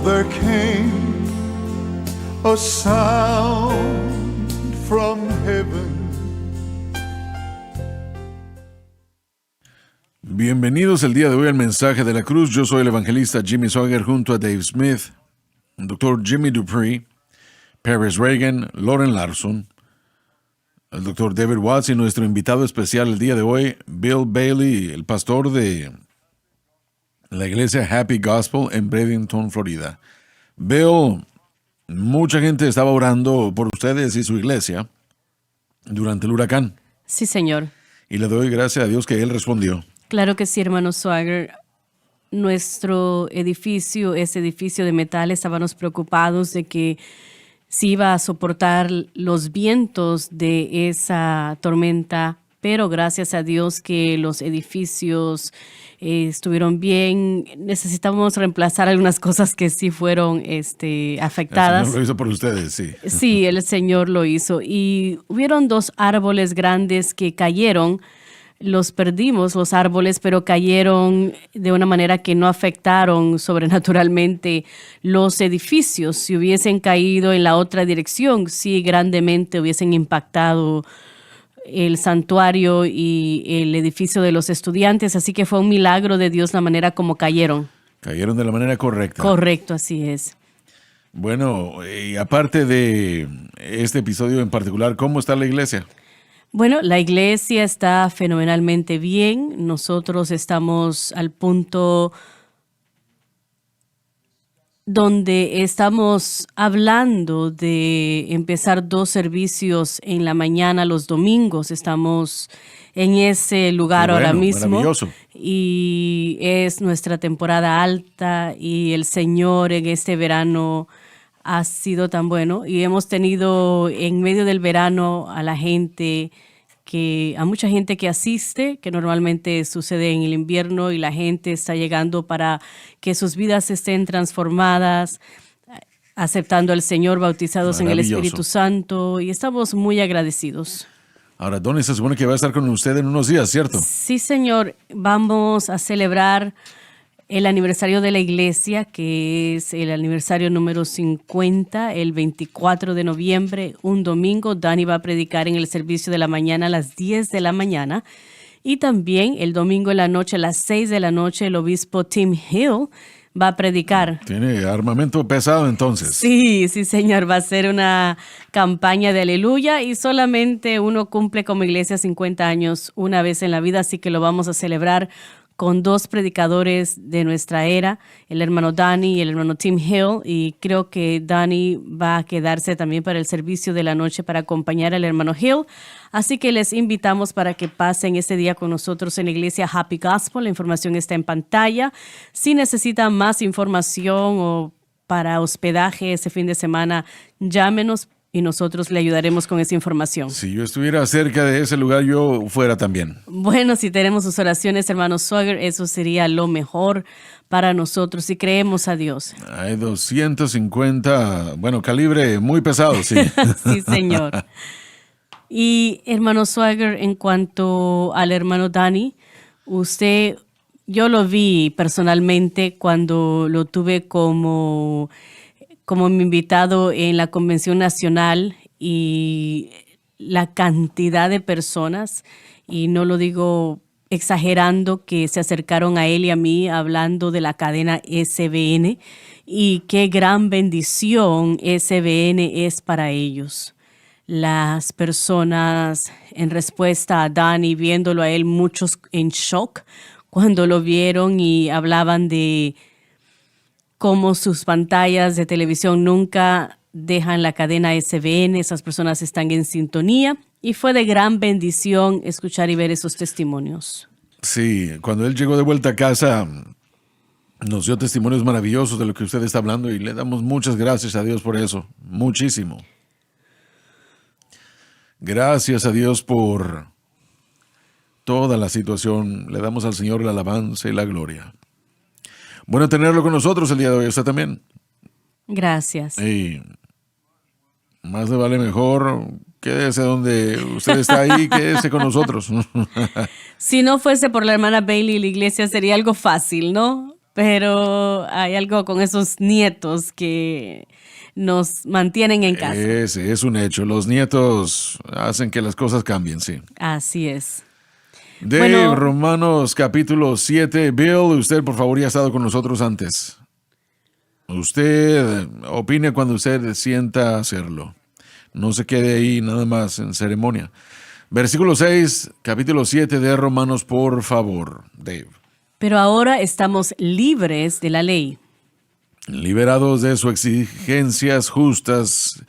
there came a sound from heaven. Bienvenidos el día de hoy al Mensaje de la Cruz. Yo soy el evangelista Jimmy Swaggart junto a Dave Smith, el doctor Jimmy Dupree, Paris Reagan, Lauren Larson, el doctor David Watts y nuestro invitado especial el día de hoy, Bill Bailey, el pastor de la iglesia Happy Gospel en Bradenton, Florida. Bill, mucha gente estaba orando por ustedes y su iglesia durante el huracán. Sí, señor. Y le doy gracias a Dios que Él respondió. Claro que sí, hermano Swaggart. Nuestro edificio, ese edificio de metal, estábamos preocupados de que si iba a soportar los vientos de esa tormenta, pero gracias a Dios que los edificios estuvieron bien. Necesitamos reemplazar algunas cosas que sí fueron afectadas. El Señor lo hizo por ustedes, sí. Sí, el Señor lo hizo. Y hubieron 2 árboles grandes que cayeron. Los perdimos, los árboles, pero cayeron de una manera que no afectaron sobrenaturalmente los edificios. Si hubiesen caído en la otra dirección, sí grandemente hubiesen impactado el santuario y el edificio de los estudiantes. Así que fue un milagro de Dios la manera como cayeron. Cayeron de la manera correcta. Correcto, así es. Bueno, y aparte de este episodio en particular, ¿cómo está la iglesia? Bueno, la iglesia está fenomenalmente bien. Nosotros estamos al punto donde estamos hablando de empezar 2 servicios en la mañana los domingos. Estamos en ese lugar ahora mismo. Maravilloso. Y es nuestra temporada alta y el Señor en este verano ha sido tan bueno y hemos tenido en medio del verano a mucha gente que asiste, que normalmente sucede en el invierno y la gente está llegando para que sus vidas estén transformadas, aceptando al Señor, bautizados en el Espíritu Santo y estamos muy agradecidos. Ahora, Donny se supone que va a estar con usted en unos días, ¿cierto? Sí, señor. Vamos a celebrar el aniversario de la iglesia, que es el aniversario número 50, el 24 de noviembre, un domingo. Danny va a predicar en el servicio de la mañana a las 10 de la mañana. Y también el domingo en la noche, a las 6 de la noche, el obispo Tim Hill va a predicar. Tiene armamento pesado entonces. Sí, señor. Va a ser una campaña de aleluya y solamente uno cumple como iglesia 50 años una vez en la vida, así que lo vamos a celebrar con 2 predicadores de nuestra era, el hermano Danny y el hermano Tim Hill, y creo que Danny va a quedarse también para el servicio de la noche para acompañar al hermano Hill. Así que les invitamos para que pasen este día con nosotros en la iglesia Happy Gospel. La información está en pantalla. Si necesitan más información o para hospedaje ese fin de semana, llámenos y nosotros le ayudaremos con esa información. Si yo estuviera cerca de ese lugar, yo fuera también. Bueno, si tenemos sus oraciones, hermano Swaggart, eso sería lo mejor para nosotros y creemos a Dios. Hay 250, calibre muy pesado, sí. Sí, señor. Y hermano Swaggart, en cuanto al hermano Danny, yo lo vi personalmente cuando lo tuve como mi invitado en la Convención Nacional y la cantidad de personas, y no lo digo exagerando, que se acercaron a él y a mí hablando de la cadena SBN y qué gran bendición SBN es para ellos. Las personas en respuesta a Danny, viéndolo a él, muchos en shock cuando lo vieron y hablaban de cómo sus pantallas de televisión nunca dejan la cadena SBN, esas personas están en sintonía y fue de gran bendición escuchar y ver esos testimonios. Sí, cuando él llegó de vuelta a casa nos dio testimonios maravillosos de lo que usted está hablando y le damos muchas gracias a Dios por eso, muchísimo. Gracias a Dios por toda la situación, le damos al Señor la alabanza y la gloria. Bueno tenerlo con nosotros el día de hoy, usted también. Gracias. Y más le vale mejor, quédese donde usted está ahí, quédese con nosotros. Si no fuese por la hermana Bailey, la iglesia sería algo fácil, ¿no? pero hay algo con esos nietos que nos mantienen en casa. Ese es un hecho. Los nietos hacen que las cosas cambien, sí. Así es. De Bueno. Romanos capítulo 7. Bill, usted por favor ya ha estado con nosotros antes. Usted opine cuando usted sienta hacerlo. No se quede ahí nada más en ceremonia. Versículo 6, capítulo 7 de Romanos, por favor, Dave. Pero ahora estamos libres de la ley. Liberados de sus exigencias justas,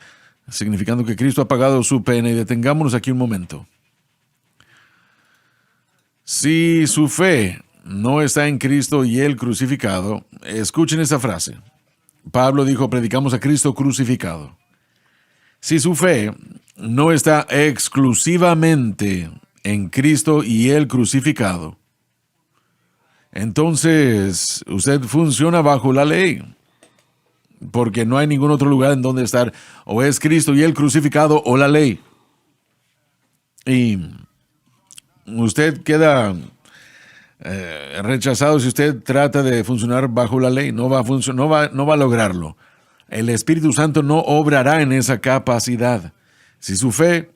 significando que Cristo ha pagado su pena. Y detengámonos aquí un momento. Si su fe no está en Cristo y Él crucificado, escuchen esta frase. Pablo dijo, predicamos a Cristo crucificado. Si su fe no está exclusivamente en Cristo y Él crucificado, entonces usted funciona bajo la ley, porque no hay ningún otro lugar en donde estar. O es Cristo y Él crucificado o la ley. Y usted queda rechazado si usted trata de funcionar bajo la ley. No va a lograrlo. El Espíritu Santo no obrará en esa capacidad. Si su fe,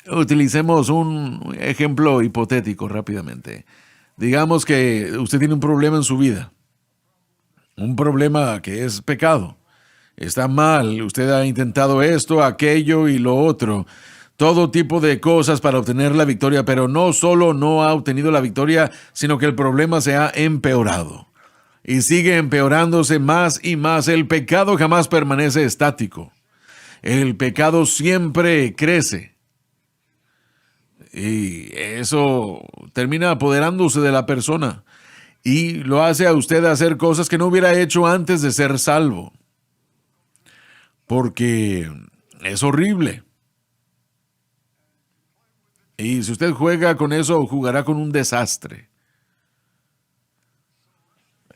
utilicemos un ejemplo hipotético rápidamente. Digamos que usted tiene un problema en su vida. Un problema que es pecado. Está mal, usted ha intentado esto, aquello y lo otro. Todo tipo de cosas para obtener la victoria, pero no solo no ha obtenido la victoria, sino que el problema se ha empeorado. Y sigue empeorándose más y más. El pecado jamás permanece estático. El pecado siempre crece. Y eso termina apoderándose de la persona. Y lo hace a usted hacer cosas que no hubiera hecho antes de ser salvo. Porque es horrible. Y si usted juega con eso, jugará con un desastre.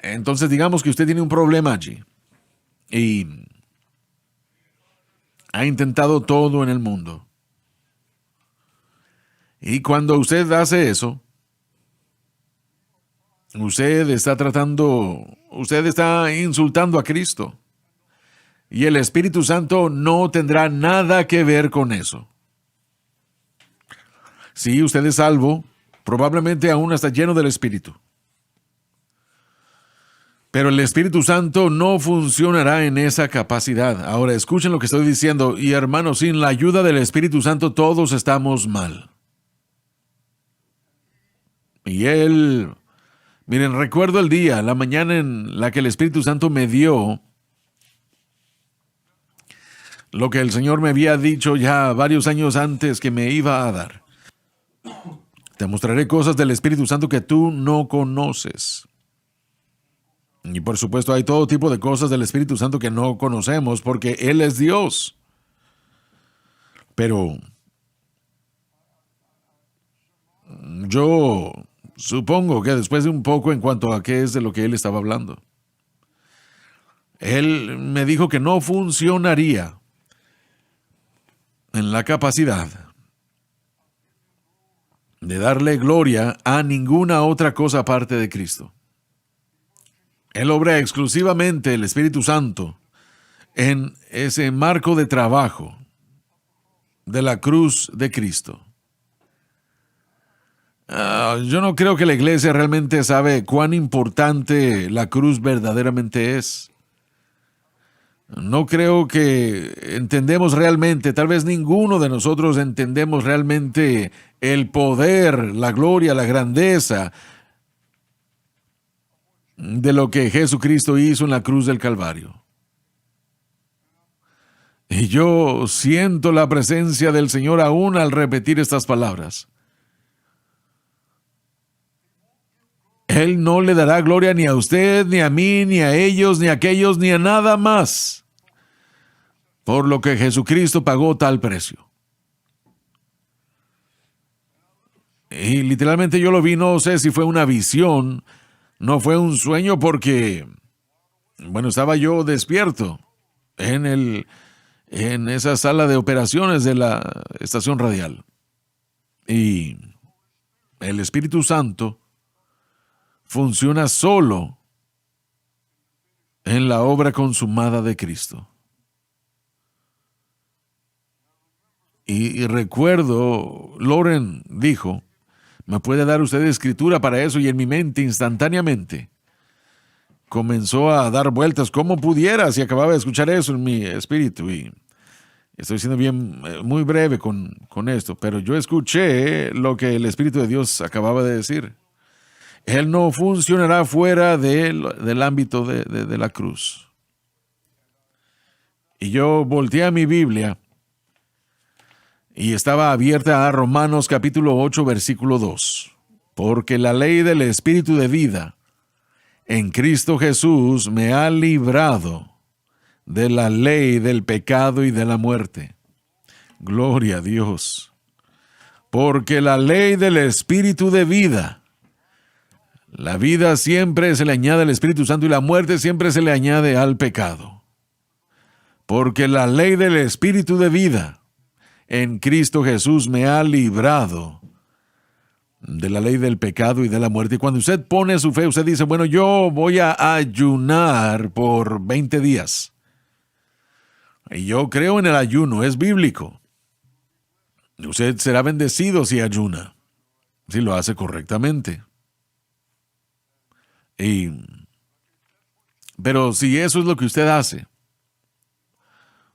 Entonces digamos que usted tiene un problema allí. Y ha intentado todo en el mundo. Y cuando usted hace eso, usted está insultando a Cristo. Y el Espíritu Santo no tendrá nada que ver con eso. Si usted es salvo, probablemente aún está lleno del Espíritu. Pero el Espíritu Santo no funcionará en esa capacidad. Ahora, escuchen lo que estoy diciendo. Y hermanos, sin la ayuda del Espíritu Santo, todos estamos mal. Y miren, recuerdo el día, la mañana en la que el Espíritu Santo me dio lo que el Señor me había dicho ya varios años antes que me iba a dar. Te mostraré cosas del Espíritu Santo que tú no conoces. Y por supuesto hay todo tipo de cosas del Espíritu Santo que no conocemos porque Él es Dios. Pero yo supongo que después de un poco en cuanto a qué es de lo que Él estaba hablando. Él me dijo que no funcionaría en la capacidad de darle gloria a ninguna otra cosa aparte de Cristo. Él obra exclusivamente el Espíritu Santo en ese marco de trabajo de la cruz de Cristo. Yo no creo que la iglesia realmente sabe cuán importante la cruz verdaderamente es. No creo que entendemos realmente, tal vez ninguno de nosotros entendemos realmente el poder, la gloria, la grandeza de lo que Jesucristo hizo en la cruz del Calvario. Y yo siento la presencia del Señor aún al repetir estas palabras. Él no le dará gloria ni a usted, ni a mí, ni a ellos, ni a aquellos, ni a nada más, por lo que Jesucristo pagó tal precio. Y literalmente yo lo vi, no sé si fue una visión, no fue un sueño porque, estaba yo despierto en esa sala de operaciones de la estación radial. Y el Espíritu Santo funciona solo en la obra consumada de Cristo. Y recuerdo, Loren dijo, ¿me puede dar usted escritura para eso? Y en mi mente, instantáneamente, comenzó a dar vueltas como pudiera, si acababa de escuchar eso en mi espíritu. Y estoy siendo muy breve con esto, pero yo escuché lo que el Espíritu de Dios acababa de decir. Él no funcionará fuera del ámbito de la cruz. Y yo volteé a mi Biblia y estaba abierta a Romanos capítulo 8, versículo 2. Porque la ley del Espíritu de vida en Cristo Jesús me ha librado de la ley del pecado y de la muerte. Gloria a Dios. Porque la ley del Espíritu de vida, la vida siempre se le añade al Espíritu Santo y la muerte siempre se le añade al pecado. Porque la ley del Espíritu de vida en Cristo Jesús me ha librado de la ley del pecado y de la muerte. Y cuando usted pone su fe, usted dice, bueno, yo voy a ayunar por 20 días. Y yo creo en el ayuno, es bíblico. Usted será bendecido si ayuna, si lo hace correctamente. Pero si eso es lo que usted hace,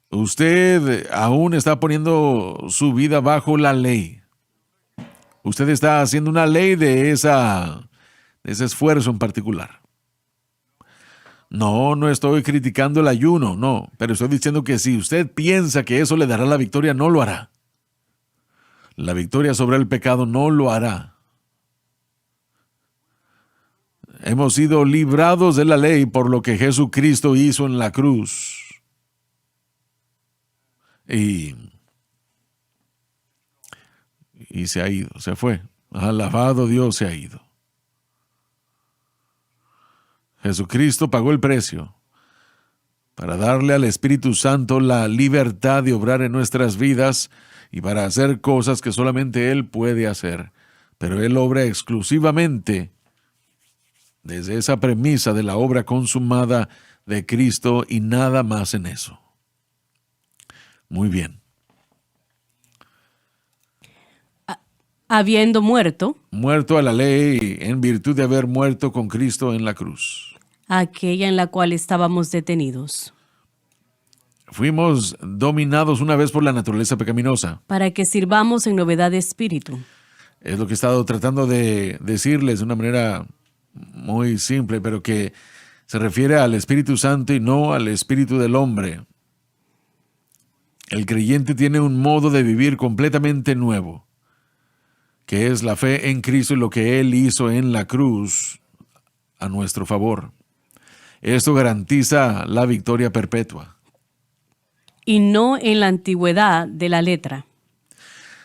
usted aún está poniendo su vida bajo la ley. Usted está haciendo una ley de ese esfuerzo en particular. No estoy criticando el ayuno, no, pero estoy diciendo que si usted piensa que eso le dará la victoria, no lo hará. La victoria sobre el pecado no lo hará. Hemos sido librados de la ley por lo que Jesucristo hizo en la cruz. Y se ha ido, se fue. Alabado Dios, se ha ido. Jesucristo pagó el precio para darle al Espíritu Santo la libertad de obrar en nuestras vidas y para hacer cosas que solamente Él puede hacer. Pero Él obra exclusivamente desde esa premisa de la obra consumada de Cristo y nada más en eso. Muy bien. Habiendo muerto, Muerto a la ley en virtud de haber muerto con Cristo en la cruz. aquella en la cual estábamos detenidos, Fuimos dominados una vez por la naturaleza pecaminosa. para que sirvamos en novedad de espíritu, Es lo que he estado tratando de decirles de una manera muy simple, pero que se refiere al Espíritu Santo y no al espíritu del hombre. El creyente tiene un modo de vivir completamente nuevo, que es la fe en Cristo y lo que Él hizo en la cruz a nuestro favor. Esto garantiza la victoria perpetua. y no en la antigüedad de la letra,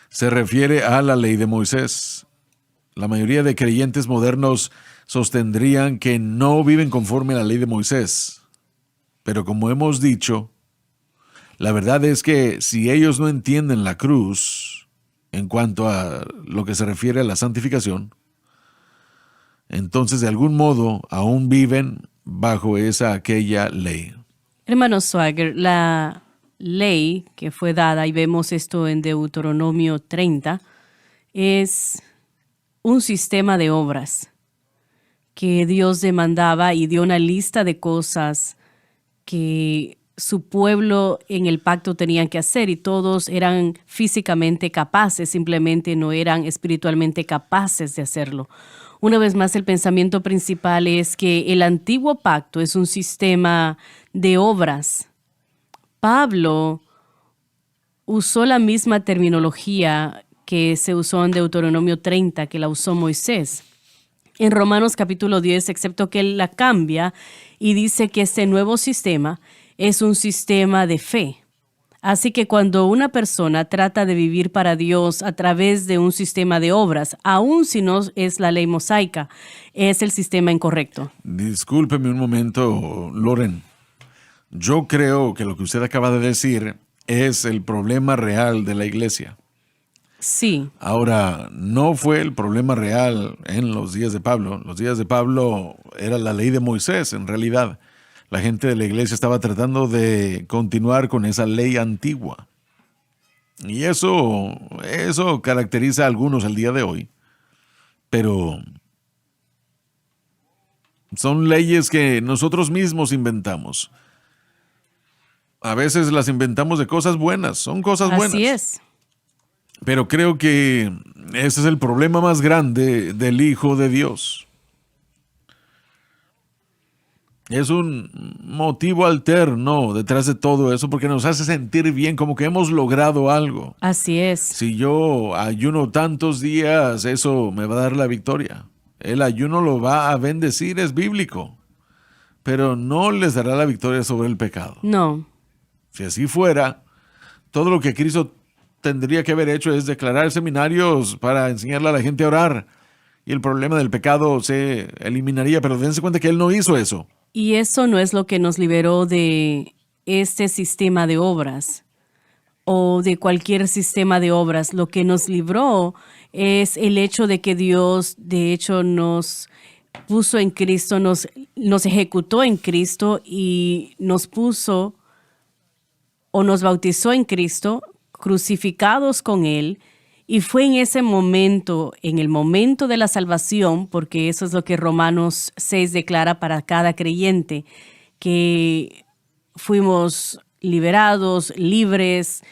Se refiere a la ley de Moisés. La mayoría de creyentes modernos sostendrían que no viven conforme a la ley de Moisés. Pero como hemos dicho, la verdad es que si ellos no entienden la cruz en cuanto a lo que se refiere a la santificación, entonces de algún modo aún viven bajo aquella ley. Hermano Swagger, la ley que fue dada, y vemos esto en Deuteronomio 30, es un sistema de obras que Dios demandaba y dio una lista de cosas que su pueblo en el pacto tenían que hacer, y todos eran físicamente capaces, simplemente no eran espiritualmente capaces de hacerlo. Una vez más, el pensamiento principal es que el antiguo pacto es un sistema de obras. Pablo usó la misma terminología que se usó en Deuteronomio 30, que la usó Moisés. En Romanos capítulo 10, excepto que él la cambia y dice que este nuevo sistema es un sistema de fe. Así que cuando una persona trata de vivir para Dios a través de un sistema de obras, aun si no es la ley mosaica, es el sistema incorrecto. Discúlpeme un momento, Loren. Yo creo que lo que usted acaba de decir es el problema real de la iglesia. Sí, Ahora, no fue el problema real en los días de Pablo. Los días de Pablo era la ley de Moisés, en realidad. La gente de la iglesia estaba tratando de continuar con esa ley antigua. Y eso caracteriza a algunos el día de hoy. Pero son leyes que nosotros mismos inventamos. A veces las inventamos de cosas buenas, son cosas buenas. Así es. Pero creo que ese es el problema más grande del Hijo de Dios. Es un motivo alterno detrás de todo eso porque nos hace sentir bien, como que hemos logrado algo. Así es. Si yo ayuno tantos días, eso me va a dar la victoria. El ayuno lo va a bendecir, es bíblico, pero no les dará la victoria sobre el pecado. No. Si así fuera, todo lo que Cristo tendría que haber hecho es declarar seminarios para enseñarle a la gente a orar y el problema del pecado se eliminaría, pero dense cuenta que Él no hizo eso. Y eso no es lo que nos liberó de este sistema de obras o de cualquier sistema de obras. Lo que nos libró es el hecho de que Dios, de hecho, nos puso en Cristo, nos ejecutó en Cristo y nos puso o nos bautizó en Cristo, crucificados con Él. Y fue en ese momento, en el momento de la salvación, porque eso es lo que Romanos 6 declara para cada creyente, que fuimos liberados, libres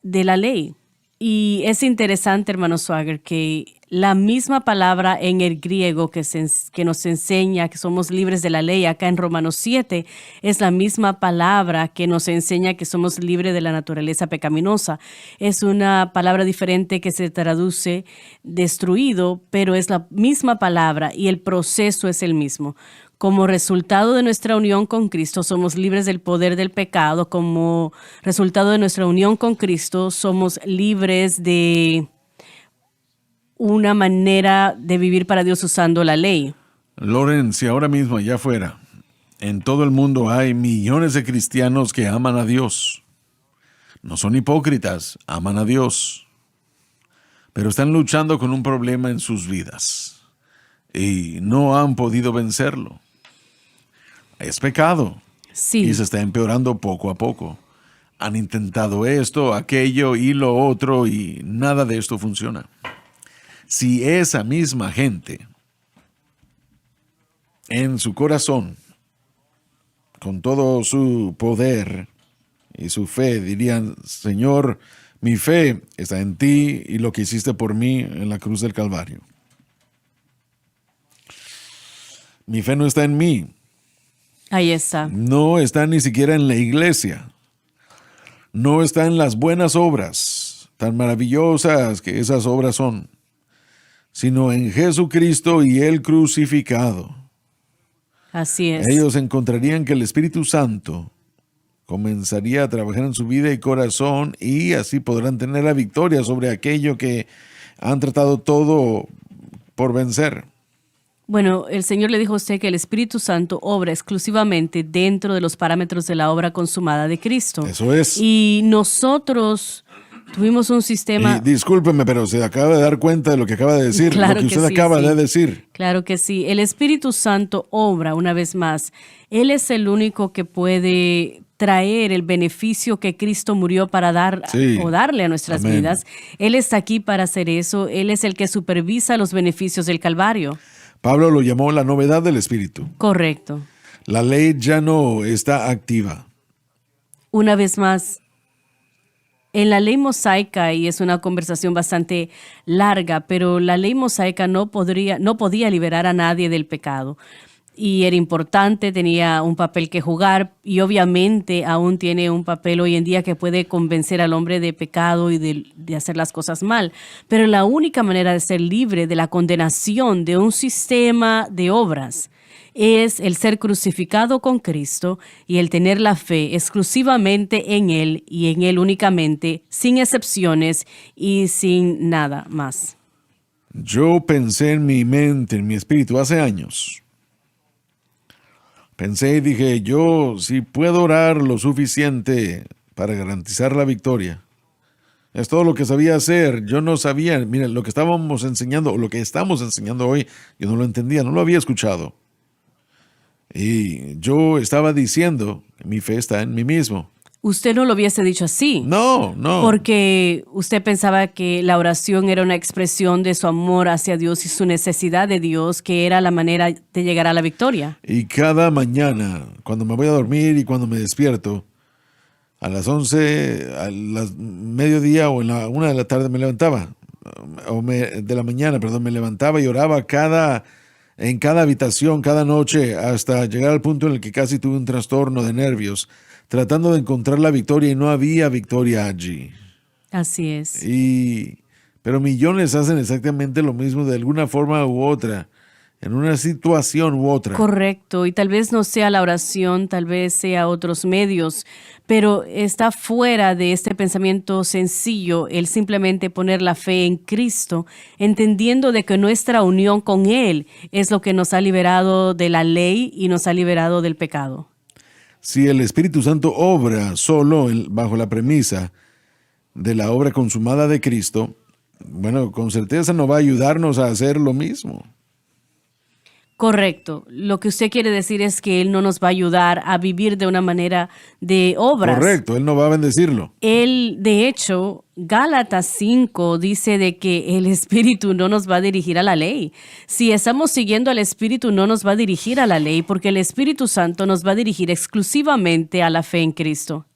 de la ley. Y es interesante, hermano Swagger, que la misma palabra en el griego que nos enseña que somos libres de la ley, acá en Romanos 7, es la misma palabra que nos enseña que somos libres de la naturaleza pecaminosa. Es una palabra diferente que se traduce destruido, pero es la misma palabra y el proceso es el mismo. Como resultado de nuestra unión con Cristo, somos libres del poder del pecado. Como resultado de nuestra unión con Cristo, somos libres de una manera de vivir para Dios usando la ley. Loren, si ahora mismo allá afuera, en todo el mundo hay millones de cristianos que aman a Dios. No son hipócritas, aman a Dios. Pero están luchando con un problema en sus vidas y no han podido vencerlo. Es pecado. Sí. Y se está empeorando poco a poco. Han intentado esto, aquello y lo otro y nada de esto funciona. Si esa misma gente en su corazón, con todo su poder y su fe, dirían: Señor, mi fe está en ti y lo que hiciste por mí en la cruz del Calvario. Mi fe no está en mí. Ahí está. No está ni siquiera en la iglesia. No está en las buenas obras, tan maravillosas que esas obras son, sino en Jesucristo y el crucificado. Así es. Ellos encontrarían que el Espíritu Santo comenzaría a trabajar en su vida y corazón y así podrán tener la victoria sobre aquello que han tratado todo por vencer. Bueno, el Señor le dijo a usted que el Espíritu Santo obra exclusivamente dentro de los parámetros de la obra consumada de Cristo. Eso es. Y nosotros tuvimos un sistema... Y discúlpeme, pero se acaba de dar cuenta de lo que acaba de decir, Claro lo que que usted sí, acaba sí. de decir. Claro que sí. El Espíritu Santo obra una vez más. Él es el único que puede traer el beneficio que Cristo murió para dar Sí. o darle a nuestras Amén. vidas. Él está aquí para hacer eso. Él es el que supervisa los beneficios del Calvario. Pablo lo llamó la novedad del Espíritu. Correcto. La ley ya no está activa. Una vez más, en la ley mosaica, y es una conversación bastante larga, pero la ley mosaica no podía liberar a nadie del pecado. Y era importante, tenía un papel que jugar y obviamente aún tiene un papel hoy en día que puede convencer al hombre de pecado y de hacer las cosas mal. Pero la única manera de ser libre de la condenación de un sistema de obras es el ser crucificado con Cristo y el tener la fe exclusivamente en Él y en Él únicamente, sin excepciones y sin nada más. Yo pensé en mi mente, en mi espíritu, hace años. Pensé y dije, yo si puedo orar lo suficiente para garantizar la victoria. Es todo lo que sabía hacer. Yo no sabía, mira, lo que estábamos enseñando, o lo que estamos enseñando hoy, yo no lo entendía, no lo había escuchado. Y yo estaba diciendo, mi fe está en mí mismo. Usted no lo hubiese dicho así. No, no. Porque usted pensaba que la oración era una expresión de su amor hacia Dios y su necesidad de Dios, que era la manera de llegar a la victoria. Y cada mañana, cuando me voy a dormir y cuando me despierto, a las 11, a las mediodía o en la 1 de la tarde me levantaba, de la mañana, perdón, me levantaba y oraba en cada habitación, cada noche, hasta llegar al punto en el que casi tuve un trastorno de nervios, tratando de encontrar la victoria y no había victoria allí. Así es. Pero millones hacen exactamente lo mismo de alguna forma u otra, en una situación u otra. Correcto, y tal vez no sea la oración, tal vez sea otros medios, pero está fuera de este pensamiento sencillo el simplemente poner la fe en Cristo, entendiendo de que nuestra unión con Él es lo que nos ha liberado de la ley y nos ha liberado del pecado. Si el Espíritu Santo obra solo bajo la premisa de la obra consumada de Cristo, bueno, con certeza no va a ayudarnos a hacer lo mismo. Correcto. Lo que usted quiere decir es que Él no nos va a ayudar a vivir de una manera de obras. Correcto, Él no va a bendecirlo. Él, de hecho, Gálatas 5 dice de que el Espíritu no nos va a dirigir a la ley. Si estamos siguiendo al Espíritu, no nos va a dirigir a la ley, porque el Espíritu Santo nos va a dirigir exclusivamente a la fe en Cristo.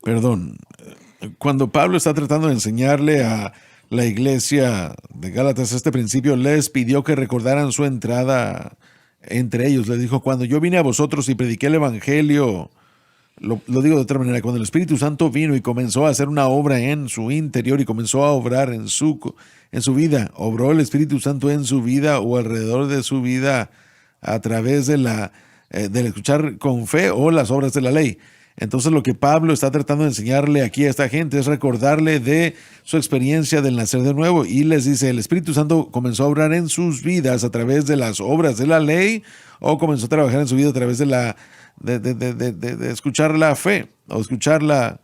Perdón, cuando Pablo está tratando de enseñarle a la iglesia de Gálatas este principio, les pidió que recordaran su entrada entre ellos. Les dijo, cuando yo vine a vosotros y prediqué el evangelio, lo digo de otra manera, cuando el Espíritu Santo vino y comenzó a hacer una obra en su interior y comenzó a obrar en su vida, obró el Espíritu Santo en su vida o alrededor de su vida a través del escuchar con fe o las obras de la ley. Entonces lo que Pablo está tratando de enseñarle aquí a esta gente es recordarle de su experiencia del nacer de nuevo, y les dice, el Espíritu Santo comenzó a obrar en sus vidas a través de las obras de la ley, o comenzó a trabajar en su vida a través de escuchar la fe o escuchar la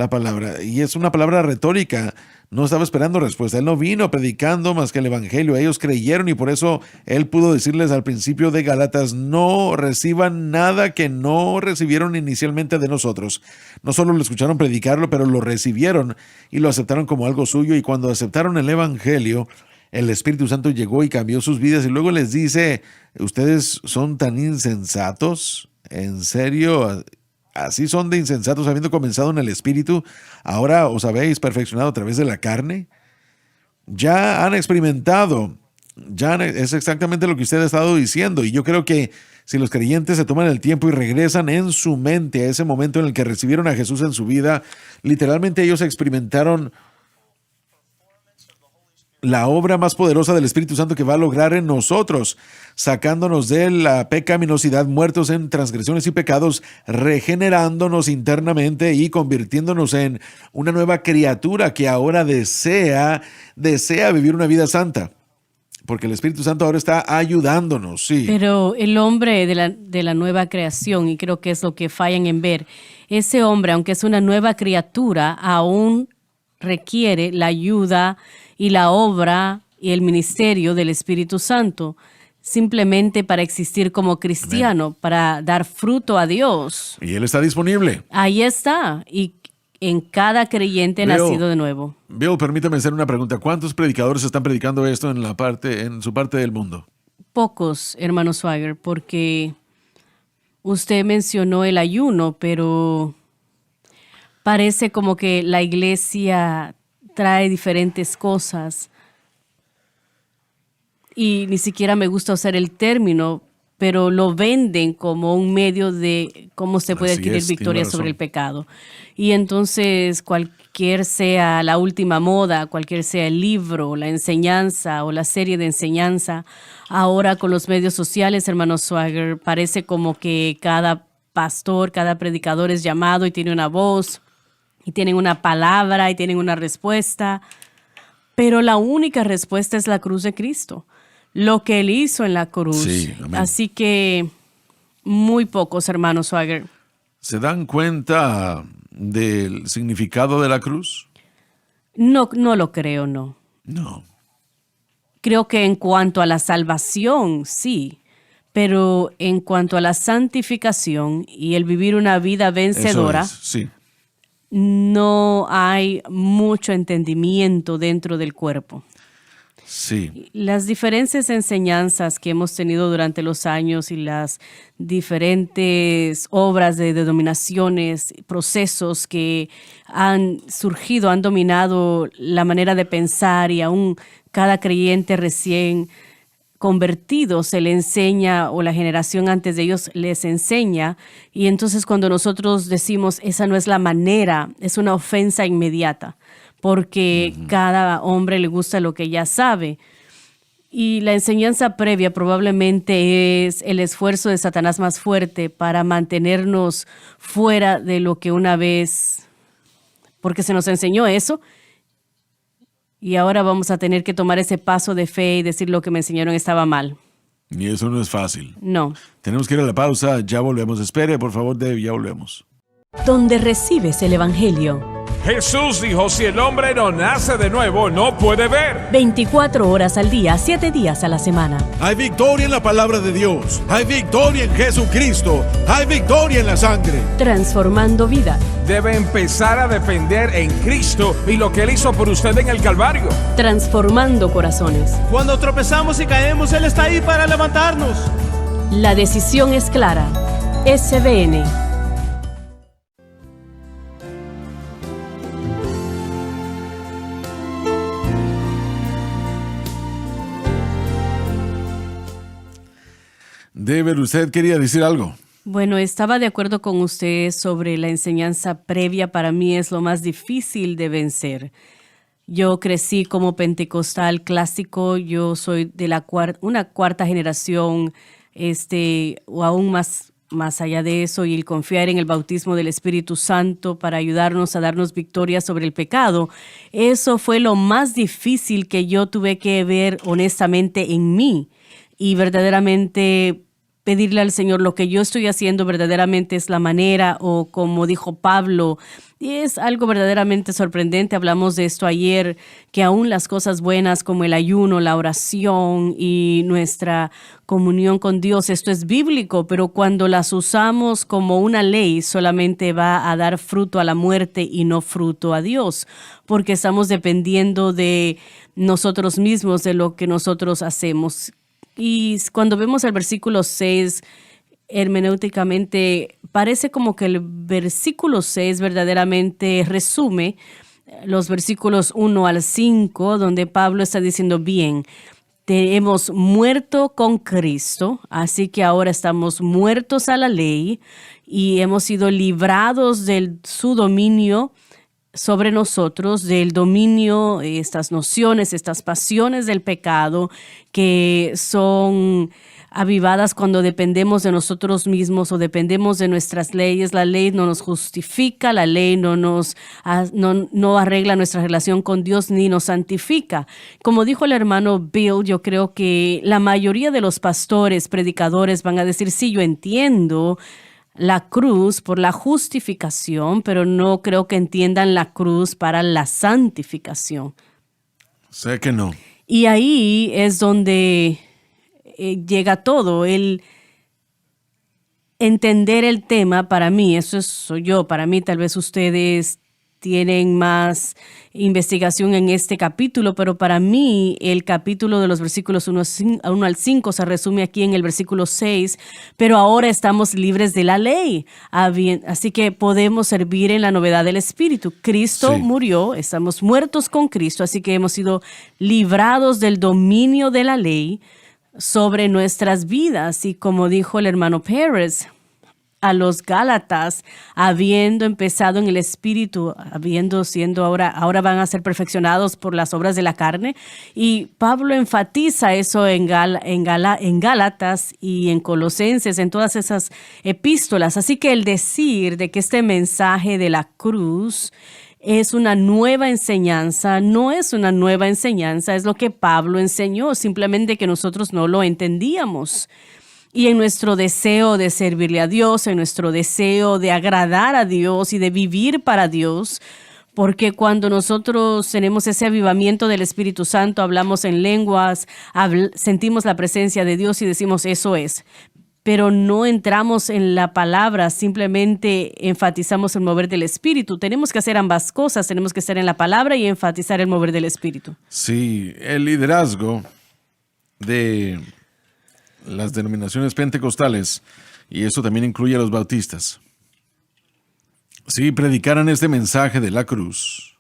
palabra. Y es una palabra retórica. No estaba esperando respuesta. Él no vino predicando más que el evangelio. Ellos creyeron y por eso él pudo decirles al principio de Gálatas, no reciban nada que no recibieron inicialmente de nosotros. No solo lo escucharon predicarlo, pero lo recibieron y lo aceptaron como algo suyo. Y cuando aceptaron el evangelio, el Espíritu Santo llegó y cambió sus vidas. Y luego les dice, ¿ustedes son tan insensatos? ¿En serio? ¿Así son de insensatos habiendo comenzado en el Espíritu? ¿Ahora os habéis perfeccionado a través de la carne? Ya han experimentado, es exactamente lo que usted ha estado diciendo. Y yo creo que si los creyentes se toman el tiempo y regresan en su mente a ese momento en el que recibieron a Jesús en su vida, literalmente ellos experimentaron la obra más poderosa del Espíritu Santo que va a lograr en nosotros, sacándonos de la pecaminosidad, muertos en transgresiones y pecados, regenerándonos internamente y convirtiéndonos en una nueva criatura que ahora desea vivir una vida santa. Porque el Espíritu Santo ahora está ayudándonos, sí. Pero el hombre de la nueva creación, y creo que es lo que fallan en ver, ese hombre, aunque es una nueva criatura, aún requiere la ayuda y la obra y el ministerio del Espíritu Santo, simplemente para existir como cristiano, Amén, para dar fruto a Dios. Y Él está disponible. Ahí está, y en cada creyente nacido de nuevo. Bill, permítame hacer una pregunta. ¿Cuántos predicadores están predicando esto en su parte del mundo? Pocos, hermano Swagger, porque usted mencionó el ayuno, pero parece como que la iglesia trae diferentes cosas y ni siquiera me gusta usar el término, pero lo venden como un medio de cómo se puede adquirir victoria sobre el pecado. Y entonces cualquier sea la última moda, cualquier sea el libro, la enseñanza o la serie de enseñanza, ahora con los medios sociales, hermano Swagger, parece como que cada pastor, cada predicador es llamado y tiene una voz, y tienen una palabra y tienen una respuesta, pero la única respuesta es la cruz de Cristo, lo que Él hizo en la cruz. Sí, amén. Así que muy pocos, hermanos Swagger. ¿Se dan cuenta del significado de la cruz? No lo creo, no. No. Creo que en cuanto a la salvación, sí, Pero en cuanto a la santificación y el vivir una vida vencedora, Eso es, sí. no hay mucho entendimiento dentro del cuerpo. Sí. Las diferentes enseñanzas que hemos tenido durante los años y las diferentes obras de denominaciones, procesos que han surgido, han dominado la manera de pensar, y aún cada creyente recién convertido se le enseña, o la generación antes de ellos les enseña, y entonces cuando nosotros decimos esa no es la manera, es una ofensa inmediata, porque cada hombre le gusta lo que ya sabe. Y la enseñanza previa probablemente es el esfuerzo de Satanás más fuerte para mantenernos fuera de lo que una vez, porque se nos enseñó eso, y ahora vamos a tener que tomar ese paso de fe y decir lo que me enseñaron estaba mal. Y eso no es fácil. No. Tenemos que ir a la pausa, ya volvemos. Espere, por favor, Dave, ya volvemos. Donde recibes el Evangelio. Jesús dijo, si el hombre no nace de nuevo, no puede ver. 24 horas al día, 7 días a la semana. Hay victoria en la palabra de Dios. Hay victoria en Jesucristo. Hay victoria en la sangre. Transformando vida. Debe empezar a depender en Cristo y lo que Él hizo por usted en el Calvario. Transformando corazones. Cuando tropezamos y caemos, Él está ahí para levantarnos. La decisión es clara. SBN. David, usted quería decir algo. Bueno, estaba de acuerdo con usted sobre la enseñanza previa. Para mí es lo más difícil de vencer. Yo crecí como pentecostal clásico. Yo soy de una cuarta generación, o aún más allá de eso, y el confiar en el bautismo del Espíritu Santo para ayudarnos a darnos victoria sobre el pecado. Eso fue lo más difícil que yo tuve que ver honestamente en mí, y verdaderamente pedirle al Señor lo que yo estoy haciendo verdaderamente es la manera, o como dijo Pablo, y es algo verdaderamente sorprendente. Hablamos de esto ayer, que aún las cosas buenas como el ayuno, la oración y nuestra comunión con Dios, esto es bíblico, pero cuando las usamos como una ley, solamente va a dar fruto a la muerte y no fruto a Dios, porque estamos dependiendo de nosotros mismos, de lo que nosotros hacemos. Y cuando vemos el versículo 6, hermenéuticamente, parece como que el versículo 6 verdaderamente resume los versículos 1 al 5, donde Pablo está diciendo, bien, hemos muerto con Cristo, así que ahora estamos muertos a la ley y hemos sido librados de su dominio sobre nosotros, del dominio, estas nociones, estas pasiones del pecado que son avivadas cuando dependemos de nosotros mismos o dependemos de nuestras leyes. La ley no nos justifica, la ley no arregla nuestra relación con Dios ni nos santifica. Como dijo el hermano Bill, yo creo que la mayoría de los pastores, predicadores van a decir, sí, yo entiendo la cruz por la justificación, pero no creo que entiendan la cruz para la santificación. Sé que no. Y ahí es donde llega todo, el entender el tema. Para mí, eso soy yo, para mí tal vez ustedes tienen más investigación en este capítulo, pero para mí el capítulo de los versículos 1 al 5 se resume aquí en el versículo 6, pero ahora estamos libres de la ley, así que podemos servir en la novedad del Espíritu. Cristo murió, estamos muertos con Cristo, así que hemos sido librados del dominio de la ley sobre nuestras vidas. Y como dijo el hermano Pérez, a los Gálatas, habiendo empezado en el Espíritu, ahora van a ser perfeccionados por las obras de la carne. Y Pablo enfatiza eso en Gálatas y en Colosenses, en todas esas epístolas. Así que el decir de que este mensaje de la cruz es una nueva enseñanza, no es una nueva enseñanza, es lo que Pablo enseñó, simplemente que nosotros no lo entendíamos. Y en nuestro deseo de servirle a Dios, en nuestro deseo de agradar a Dios y de vivir para Dios, Porque cuando nosotros tenemos ese avivamiento del Espíritu Santo, hablamos en lenguas, sentimos la presencia de Dios y decimos eso es. Pero no entramos en la palabra, simplemente enfatizamos el mover del Espíritu. Tenemos que hacer ambas cosas, tenemos que estar en la palabra y enfatizar el mover del Espíritu. Sí, el liderazgo de las denominaciones pentecostales, y eso también incluye a los bautistas, si predicaran este mensaje de la cruz,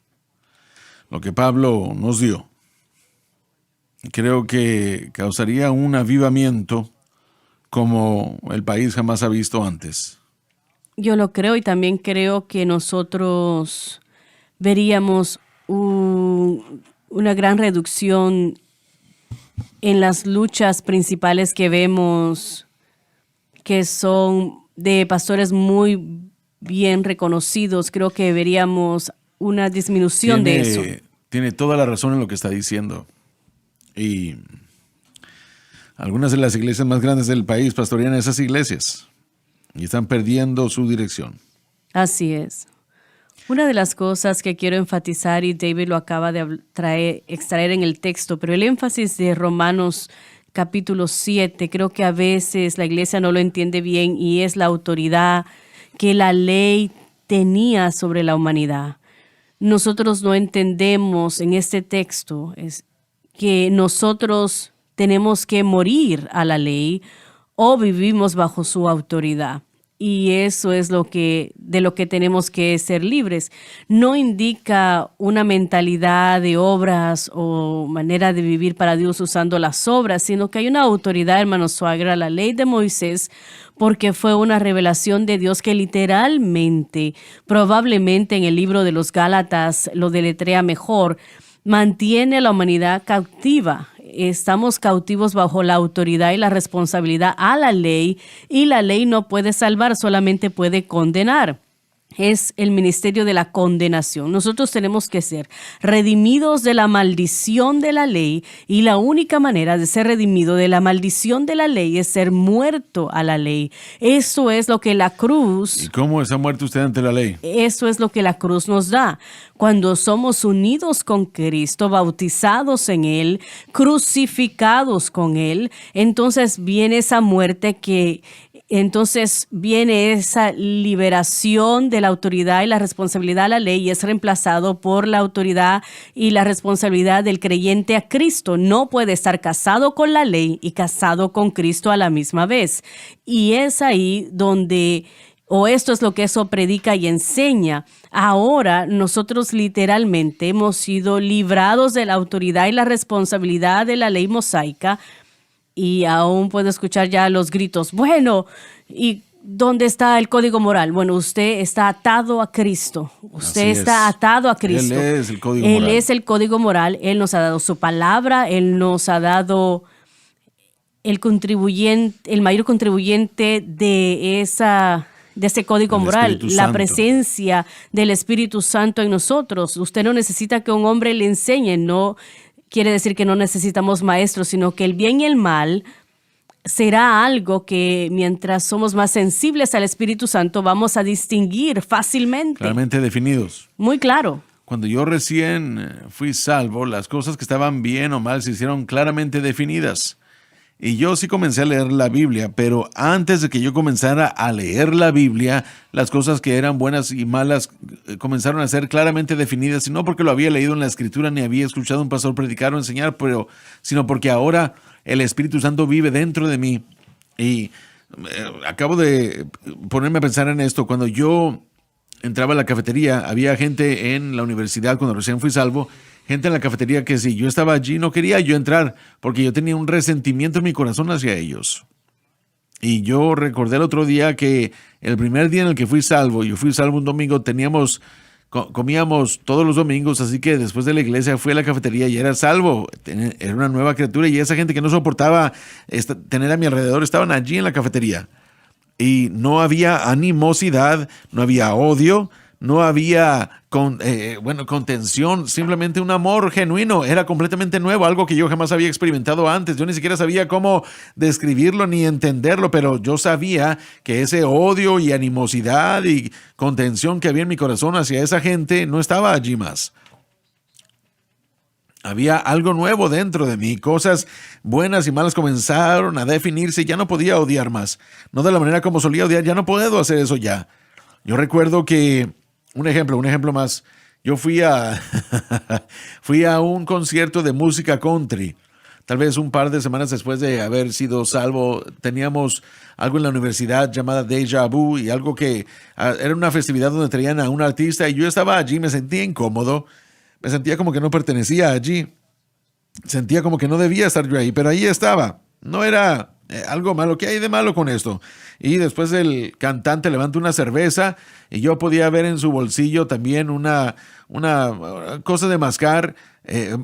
lo que Pablo nos dio, creo que causaría un avivamiento como el país jamás ha visto antes. Yo lo creo y también creo que nosotros veríamos una gran reducción en las luchas principales que vemos, que son de pastores muy bien reconocidos. Creo que veríamos una disminución de eso. Tiene toda la razón en lo que está diciendo. Y algunas de las iglesias más grandes del país pastorean esas iglesias y están perdiendo su dirección. Así es. Una de las cosas que quiero enfatizar, y David lo acaba de extraer en el texto, pero el énfasis de Romanos capítulo 7, creo que a veces la iglesia no lo entiende bien, y es la autoridad que la ley tenía sobre la humanidad. Nosotros no entendemos en este texto es que nosotros tenemos que morir a la ley o vivimos bajo su autoridad. Y eso es de lo que tenemos que ser libres. No indica una mentalidad de obras o manera de vivir para Dios usando las obras, sino que hay una autoridad, hermano Suagra, la ley de Moisés, porque fue una revelación de Dios que literalmente, probablemente en el libro de los Gálatas lo deletrea mejor, mantiene a la humanidad cautiva. Estamos cautivos bajo la autoridad y la responsabilidad a la ley, y la ley no puede salvar, solamente puede condenar. Es el ministerio de la condenación. Nosotros tenemos que ser redimidos de la maldición de la ley, y la única manera de ser redimido de la maldición de la ley es ser muerto a la ley. Eso es lo que la cruz... ¿Y cómo está muerto usted ante la ley? Eso es lo que la cruz nos da. Cuando somos unidos con Cristo, bautizados en Él, crucificados con Él, entonces viene esa muerte entonces viene esa liberación de la autoridad y la responsabilidad a la ley, y es reemplazado por la autoridad y la responsabilidad del creyente a Cristo. No puede estar casado con la ley y casado con Cristo a la misma vez. Y es ahí donde... esto es lo que eso predica y enseña. Ahora nosotros literalmente hemos sido librados de la autoridad y la responsabilidad de la ley mosaica, y aún puedo escuchar ya los gritos. Bueno, ¿y dónde está el código moral? Bueno, usted está atado a Cristo. Usted está atado a Cristo. Él es el código moral. Él es el código moral. Él nos ha dado su palabra. Él nos ha dado el mayor contribuyente de ese código moral, la presencia del Espíritu Santo en nosotros. Usted no necesita que un hombre le enseñe, no quiere decir que no necesitamos maestros, sino que el bien y el mal será algo que mientras somos más sensibles al Espíritu Santo vamos a distinguir fácilmente. Claramente definidos. Muy claro. Cuando yo recién fui salvo, las cosas que estaban bien o mal se hicieron claramente definidas. Y yo sí comencé a leer la Biblia, pero antes de que yo comenzara a leer la Biblia, las cosas que eran buenas y malas comenzaron a ser claramente definidas, y no porque lo había leído en la Escritura ni había escuchado a un pastor predicar o enseñar, sino porque ahora el Espíritu Santo vive dentro de mí. Y acabo de ponerme a pensar en esto. Cuando yo entraba a la cafetería, había gente en la universidad cuando recién fui salvo, gente en la cafetería que si yo estaba allí no quería yo entrar porque yo tenía un resentimiento en mi corazón hacia ellos. Y yo recordé el otro día que el primer día en el que fui salvo, yo fui salvo un domingo, comíamos todos los domingos, así que después de la iglesia fui a la cafetería y era salvo, era una nueva criatura, y esa gente que no soportaba tener a mi alrededor estaban allí en la cafetería. Y no había animosidad, no había odio, no había contención, simplemente un amor genuino. Era completamente nuevo, algo que yo jamás había experimentado antes. Yo ni siquiera sabía cómo describirlo ni entenderlo, pero yo sabía que ese odio y animosidad y contención que había en mi corazón hacia esa gente no estaba allí más. Había algo nuevo dentro de mí, cosas buenas y malas comenzaron a definirse y ya no podía odiar más. No de la manera como solía odiar, ya no puedo hacer eso ya. Yo recuerdo que, un ejemplo más, yo fui a un concierto de música country. Tal vez un par de semanas después de haber sido salvo, teníamos algo en la universidad llamada Deja Vu y algo que era una festividad donde traían a un artista y yo estaba allí, me sentía incómodo. Me sentía como que no pertenecía allí. Sentía como que no debía estar yo ahí, pero ahí estaba. No era algo malo. ¿Qué hay de malo con esto? Y después el cantante levanta una cerveza y yo podía ver en su bolsillo también una cosa de mascar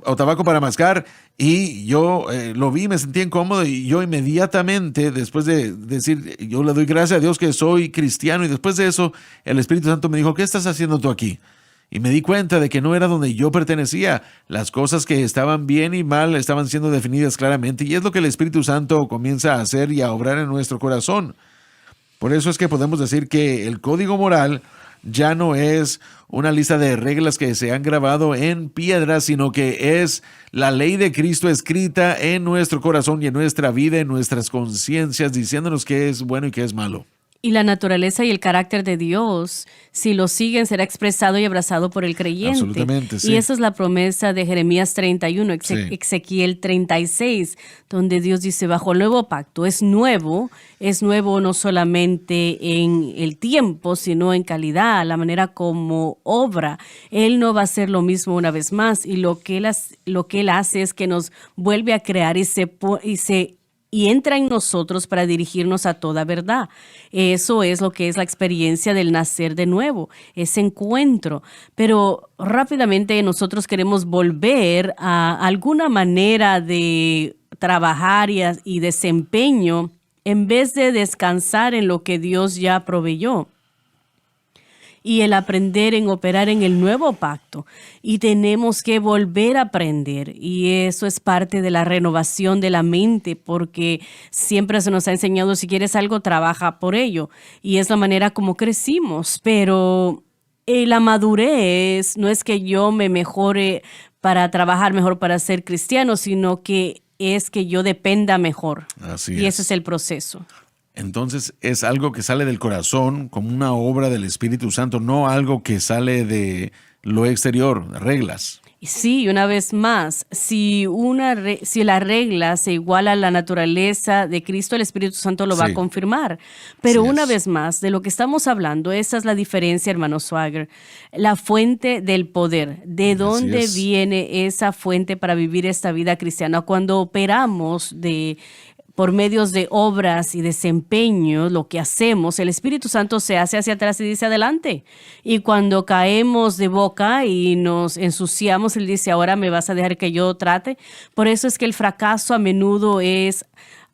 o tabaco para mascar y yo lo vi, me sentía incómodo y yo inmediatamente, después de decir, yo le doy gracias a Dios que soy cristiano y después de eso el Espíritu Santo me dijo, ¿qué estás haciendo tú aquí? Y me di cuenta de que no era donde yo pertenecía. Las cosas que estaban bien y mal estaban siendo definidas claramente. Y es lo que el Espíritu Santo comienza a hacer y a obrar en nuestro corazón. Por eso es que podemos decir que el código moral ya no es una lista de reglas que se han grabado en piedra, sino que es la ley de Cristo escrita en nuestro corazón y en nuestra vida, en nuestras conciencias, diciéndonos qué es bueno y qué es malo. Y la naturaleza y el carácter de Dios, si lo siguen, será expresado y abrazado por el creyente. Absolutamente, sí. Y esa es la promesa de Jeremías 31, Sí. Ezequiel 36, donde Dios dice, bajo el nuevo pacto, es nuevo no solamente en el tiempo, sino en calidad, la manera como obra. Él no va a hacer lo mismo una vez más, y lo que él hace es que nos vuelve a crear y entra en nosotros para dirigirnos a toda verdad. Eso es lo que es la experiencia del nacer de nuevo, ese encuentro. Pero rápidamente nosotros queremos volver a alguna manera de trabajar y desempeño en vez de descansar en lo que Dios ya proveyó. Y el aprender en operar en el nuevo pacto. Y tenemos que volver a aprender. Y eso es parte de la renovación de la mente, porque siempre se nos ha enseñado, si quieres algo, trabaja por ello. Y es la manera como crecimos. Pero la madurez no es que yo me mejore para trabajar mejor para ser cristiano, sino que es que yo dependa mejor. Así y es. ese es el proceso. Entonces es algo que sale del corazón como una obra del Espíritu Santo, no algo que sale de lo exterior, reglas. Sí, una vez más, si la regla se iguala a la naturaleza de Cristo, el Espíritu Santo lo va Sí. a confirmar. Pero Así una es. vez más, de lo que estamos hablando, esa es la diferencia, hermano Swagger. La fuente del poder. ¿De dónde es. viene esa fuente para vivir esta vida cristiana? Cuando operamos por medios de obras y desempeño, lo que hacemos, el Espíritu Santo se hace hacia atrás y dice adelante. Y cuando caemos de boca y nos ensuciamos, Él dice, ahora me vas a dejar que yo trate. Por eso es que el fracaso a menudo es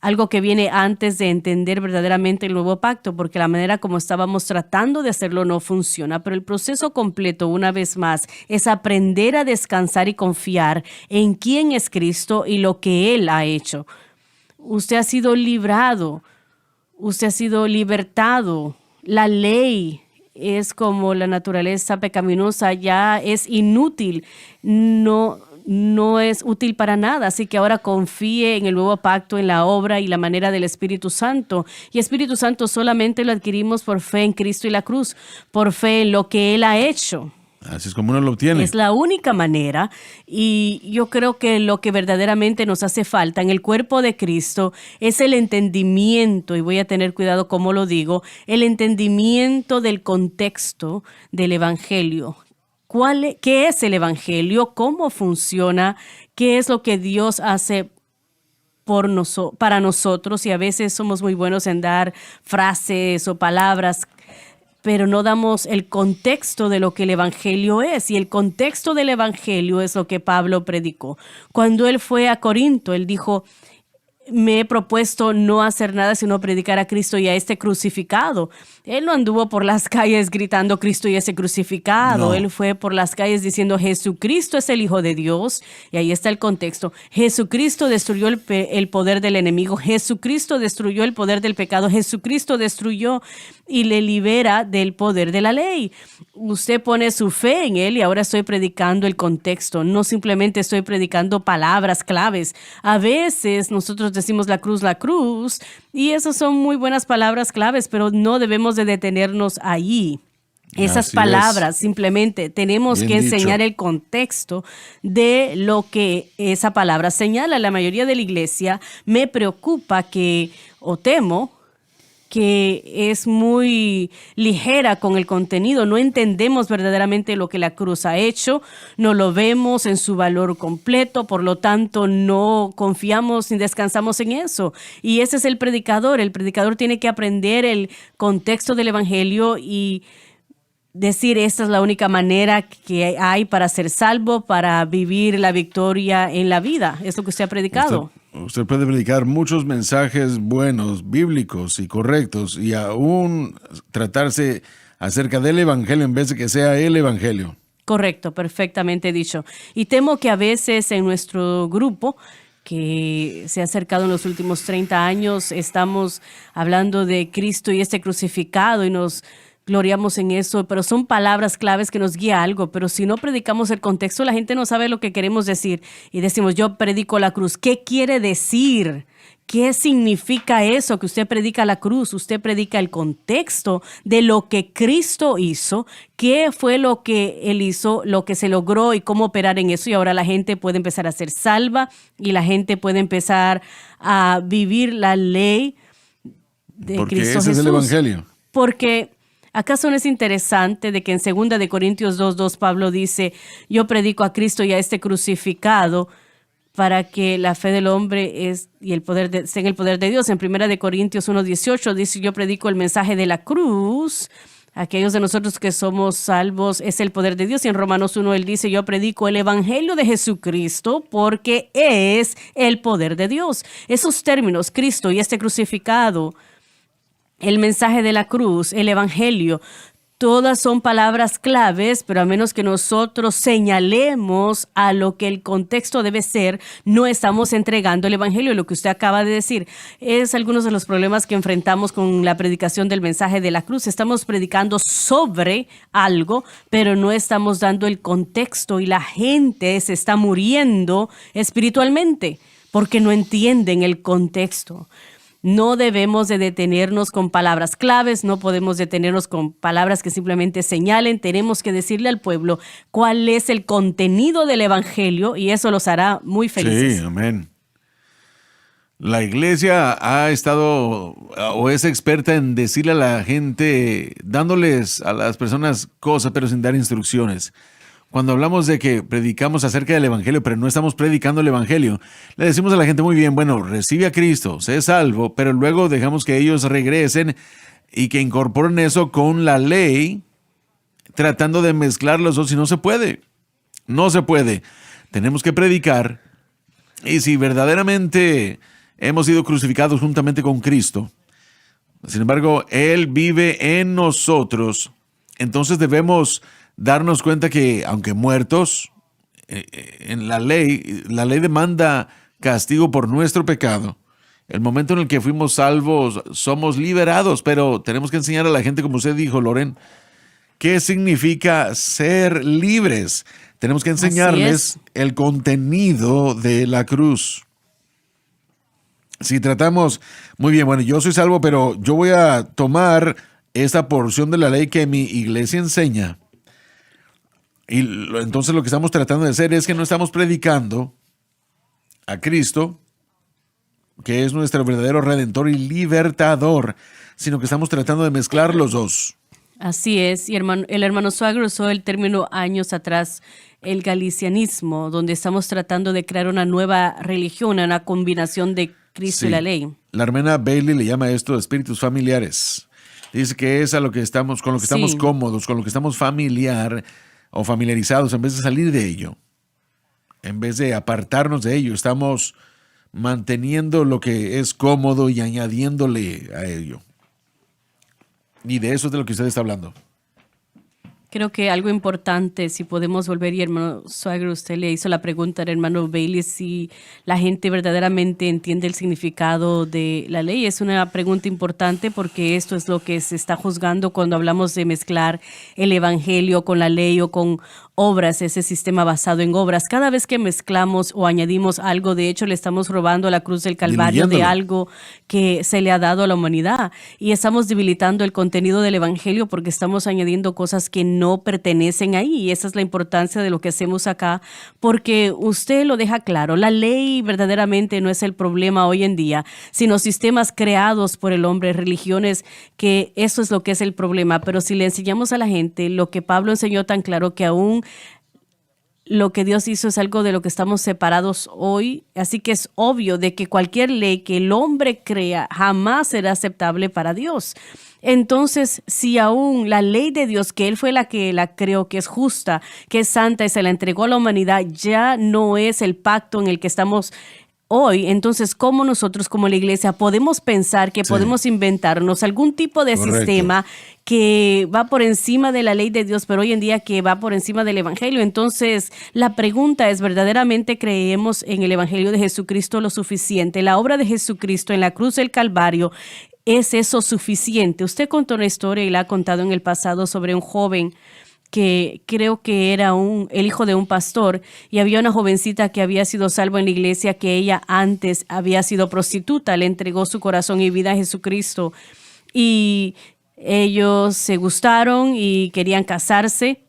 algo que viene antes de entender verdaderamente el nuevo pacto, porque la manera como estábamos tratando de hacerlo no funciona. Pero el proceso completo, una vez más, es aprender a descansar y confiar en quién es Cristo y lo que Él ha hecho. Usted ha sido librado, usted ha sido libertado. La ley es como la naturaleza pecaminosa, ya es inútil, no es útil para nada. Así que ahora confíe en el nuevo pacto, en la obra y la manera del Espíritu Santo. Y Espíritu Santo solamente lo adquirimos por fe en Cristo y la cruz, por fe en lo que Él ha hecho. Así es como uno lo obtiene. Es la única manera, y yo creo que lo que verdaderamente nos hace falta en el cuerpo de Cristo es el entendimiento, y voy a tener cuidado cómo lo digo, el entendimiento del contexto del Evangelio. ¿Qué es el Evangelio? ¿Cómo funciona? ¿Qué es lo que Dios hace para nosotros? Y a veces somos muy buenos en dar frases o palabras, pero no damos el contexto de lo que el Evangelio es. Y el contexto del Evangelio es lo que Pablo predicó. Cuando él fue a Corinto, él dijo, me he propuesto no hacer nada sino predicar a Cristo y a este crucificado. Él no anduvo por las calles gritando Cristo y ese crucificado. No. Él fue por las calles diciendo Jesucristo es el Hijo de Dios. Y ahí está el contexto. Jesucristo destruyó el poder del enemigo. Jesucristo destruyó el poder del pecado. Jesucristo destruyó y le libera del poder de la ley. Usted pone su fe en Él y ahora estoy predicando el contexto. No simplemente estoy predicando palabras claves. A veces nosotros decimos la cruz, y esas son muy buenas palabras claves, pero no debemos de detenernos allí. Esas Así palabras, simplemente tenemos Bien que enseñar dicho. el contexto de lo que esa palabra señala. La mayoría de la iglesia me preocupa o temo, que es muy ligera con el contenido. No entendemos verdaderamente lo que la cruz ha hecho, no lo vemos en su valor completo, por lo tanto no confiamos ni descansamos en eso. Y ese es el predicador. El predicador tiene que aprender el contexto del evangelio y decir esta es la única manera que hay para ser salvo, para vivir la victoria en la vida. Es lo que usted ha predicado. Usted puede predicar muchos mensajes buenos, bíblicos y correctos, y aún tratarse acerca del evangelio en vez de que sea el evangelio. Correcto, perfectamente dicho. Y temo que a veces en nuestro grupo, que se ha acercado en los últimos 30 años, estamos hablando de Cristo y este crucificado y nos gloriamos en eso, pero son palabras claves que nos guía a algo. Pero si no predicamos el contexto, la gente no sabe lo que queremos decir. Y decimos, yo predico la cruz. ¿Qué quiere decir? ¿Qué significa eso que usted predica la cruz? Usted predica el contexto de lo que Cristo hizo, qué fue lo que Él hizo, lo que se logró y cómo operar en eso. Y ahora la gente puede empezar a ser salva y la gente puede empezar a vivir la ley de Porque Cristo ese Jesús. es el evangelio. Porque ¿acaso no es interesante de que en 2 de Corintios 2:2 Pablo dice, yo predico a Cristo y a este crucificado para que la fe del hombre y el poder esté en el poder de Dios? En 1 de Corintios 1:18 dice, yo predico el mensaje de la cruz. Aquellos de nosotros que somos salvos es el poder de Dios. Y en Romanos 1 él dice, yo predico el evangelio de Jesucristo porque es el poder de Dios. Esos términos, Cristo y este crucificado, el mensaje de la cruz, el evangelio, todas son palabras claves, pero a menos que nosotros señalemos a lo que el contexto debe ser, no estamos entregando el evangelio. Lo que usted acaba de decir es algunos de los problemas que enfrentamos con la predicación del mensaje de la cruz. Estamos predicando sobre algo, pero no estamos dando el contexto y la gente se está muriendo espiritualmente porque no entienden el contexto. No debemos de detenernos con palabras claves, no podemos detenernos con palabras que simplemente señalen. Tenemos que decirle al pueblo cuál es el contenido del evangelio y eso los hará muy felices. Sí, amén. La iglesia ha estado o es experta en decirle a la gente, dándoles a las personas cosas, pero sin dar instrucciones. Cuando hablamos de que predicamos acerca del evangelio, pero no estamos predicando el evangelio, le decimos a la gente muy bien, bueno, recibe a Cristo, sé salvo, pero luego dejamos que ellos regresen y que incorporen eso con la ley, tratando de mezclar los dos, y no se puede. No se puede. Tenemos que predicar, y si verdaderamente hemos sido crucificados juntamente con Cristo, sin embargo, Él vive en nosotros, entonces debemos darnos cuenta que, aunque muertos, en la ley demanda castigo por nuestro pecado. El momento en el que fuimos salvos, somos liberados, pero tenemos que enseñar a la gente, como usted dijo, Loren, qué significa ser libres. Tenemos que enseñarles el contenido de la cruz. Si tratamos, muy bien, bueno, yo soy salvo, pero yo voy a tomar esta porción de la ley que mi iglesia enseña. Y entonces lo que estamos tratando de hacer es que no estamos predicando a Cristo, que es nuestro verdadero redentor y libertador, sino que estamos tratando de mezclar los dos. Así es, y el hermano Swagger usó el término años atrás, el galicianismo, donde estamos tratando de crear una nueva religión, una combinación de Cristo y la ley. La hermana Bailey le llama esto espíritus familiares. Dice que es a lo que estamos, con lo que estamos cómodos, con lo que estamos familiarizados, en vez de salir de ello, en vez de apartarnos de ello, estamos manteniendo lo que es cómodo y añadiéndole a ello. Y de eso es de lo que usted está hablando. Creo que algo importante, si podemos volver, y hermano Swagger, usted le hizo la pregunta al hermano Bailey si la gente verdaderamente entiende el significado de la ley. Es una pregunta importante porque esto es lo que se está juzgando cuando hablamos de mezclar el evangelio con la ley o con obras, ese sistema basado en obras. Cada vez que mezclamos o añadimos algo, de hecho le estamos robando a la cruz del Calvario de algo que se le ha dado a la humanidad, y estamos debilitando el contenido del evangelio porque estamos añadiendo cosas que no pertenecen ahí, y esa es la importancia de lo que hacemos acá, porque usted lo deja claro, la ley verdaderamente no es el problema hoy en día, sino sistemas creados por el hombre, religiones, que eso es lo que es el problema. Pero si le enseñamos a la gente lo que Pablo enseñó tan claro, que aún lo que Dios hizo es algo de lo que estamos separados hoy, así que es obvio de que cualquier ley que el hombre crea jamás será aceptable para Dios. Entonces, si aún la ley de Dios, que Él fue la que la creó, que es justa, que es santa y se la entregó a la humanidad, ya no es el pacto en el que estamos hoy, entonces, ¿cómo nosotros como la iglesia podemos pensar que podemos inventarnos algún tipo de sistema que va por encima de la ley de Dios, pero hoy en día que va por encima del evangelio? Entonces, la pregunta es, ¿verdaderamente creemos en el evangelio de Jesucristo lo suficiente? La obra de Jesucristo en la cruz del Calvario, ¿es eso suficiente? Usted contó una historia y la ha contado en el pasado sobre un joven que creo que era el hijo de un pastor, y había una jovencita que había sido salva en la iglesia, que ella antes había sido prostituta, le entregó su corazón y vida a Jesucristo, y ellos se gustaron y querían casarse,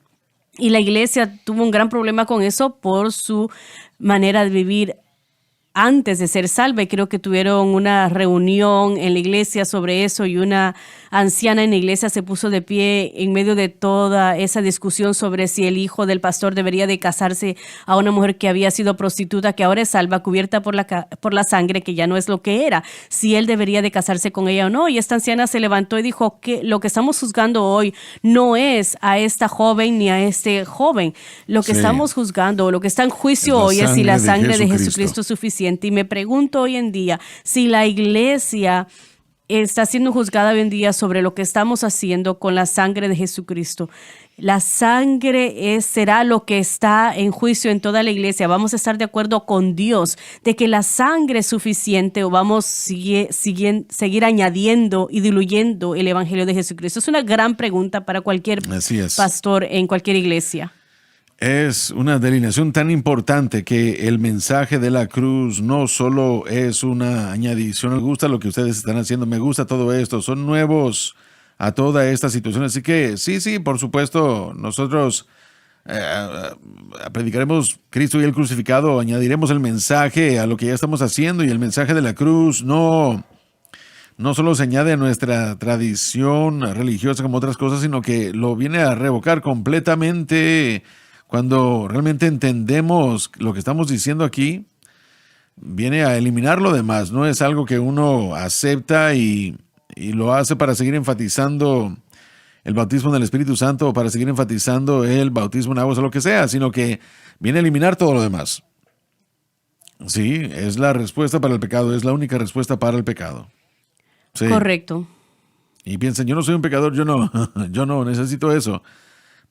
y la iglesia tuvo un gran problema con eso por su manera de vivir antes de ser salva, y creo que tuvieron una reunión en la iglesia sobre eso, y una anciana en la iglesia se puso de pie en medio de toda esa discusión sobre si el hijo del pastor debería de casarse a una mujer que había sido prostituta, que ahora es salva, cubierta por la sangre, que ya no es lo que era, si él debería de casarse con ella o no. Y esta anciana se levantó y dijo que lo que estamos juzgando hoy no es a esta joven ni a este joven. Lo que estamos juzgando, lo que está en juicio hoy es si la sangre de Jesucristo es suficiente. Y me pregunto hoy en día si la iglesia está siendo juzgada hoy en día sobre lo que estamos haciendo con la sangre de Jesucristo. La sangre será lo que está en juicio en toda la iglesia. Vamos a estar de acuerdo con Dios de que la sangre es suficiente, o vamos a seguir añadiendo y diluyendo el evangelio de Jesucristo. Es una gran pregunta para cualquier pastor en cualquier iglesia. Es una delineación tan importante que el mensaje de la cruz no solo es una añadición. Me gusta lo que ustedes están haciendo, me gusta todo esto, son nuevos a toda esta situación. Así que sí, por supuesto, nosotros predicaremos Cristo y el crucificado, añadiremos el mensaje a lo que ya estamos haciendo, y el mensaje de la cruz no solo se añade a nuestra tradición religiosa como otras cosas, sino que lo viene a revocar completamente. Cuando realmente entendemos lo que estamos diciendo aquí, viene a eliminar lo demás. No es algo que uno acepta y lo hace para seguir enfatizando el bautismo del Espíritu Santo, o para seguir enfatizando el bautismo en aguas o lo que sea, sino que viene a eliminar todo lo demás. Sí, es la respuesta para el pecado, es la única respuesta para el pecado. Sí. Correcto. Y piensen, yo no soy un pecador, yo no necesito eso.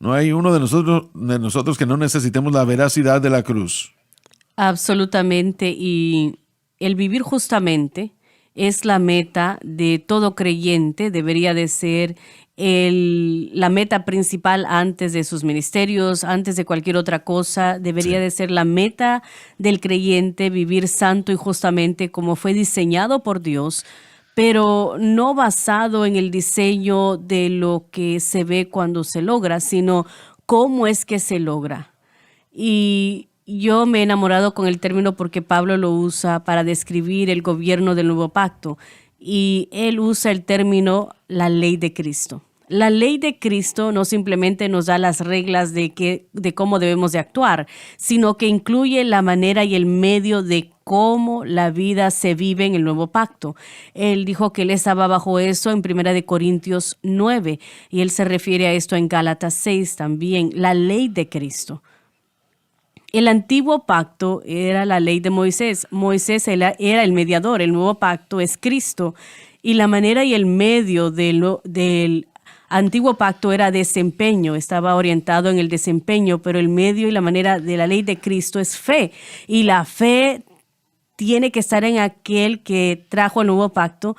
No hay uno de nosotros que no necesitemos la veracidad de la cruz. Absolutamente. Y el vivir justamente es la meta de todo creyente. Debería de ser la meta principal antes de sus ministerios, antes de cualquier otra cosa. Debería de ser la meta del creyente, vivir santo y justamente como fue diseñado por Dios, pero no basado en el diseño de lo que se ve cuando se logra, sino cómo es que se logra. Y yo me he enamorado con el término porque Pablo lo usa para describir el gobierno del nuevo pacto, y él usa el término la ley de Cristo. La ley de Cristo no simplemente nos da las reglas de cómo debemos de actuar, sino que incluye la manera y el medio de cómo la vida se vive en el nuevo pacto. Él dijo que él estaba bajo eso en 1 Corintios 9, y él se refiere a esto en Gálatas 6 también, la ley de Cristo. El antiguo pacto era la ley de Moisés. Moisés era el mediador. El nuevo pacto es Cristo. Y la manera y el medio del antiguo pacto era desempeño. Estaba orientado en el desempeño, pero el medio y la manera de la ley de Cristo es fe. Y la fe tiene que estar en aquel que trajo el nuevo pacto.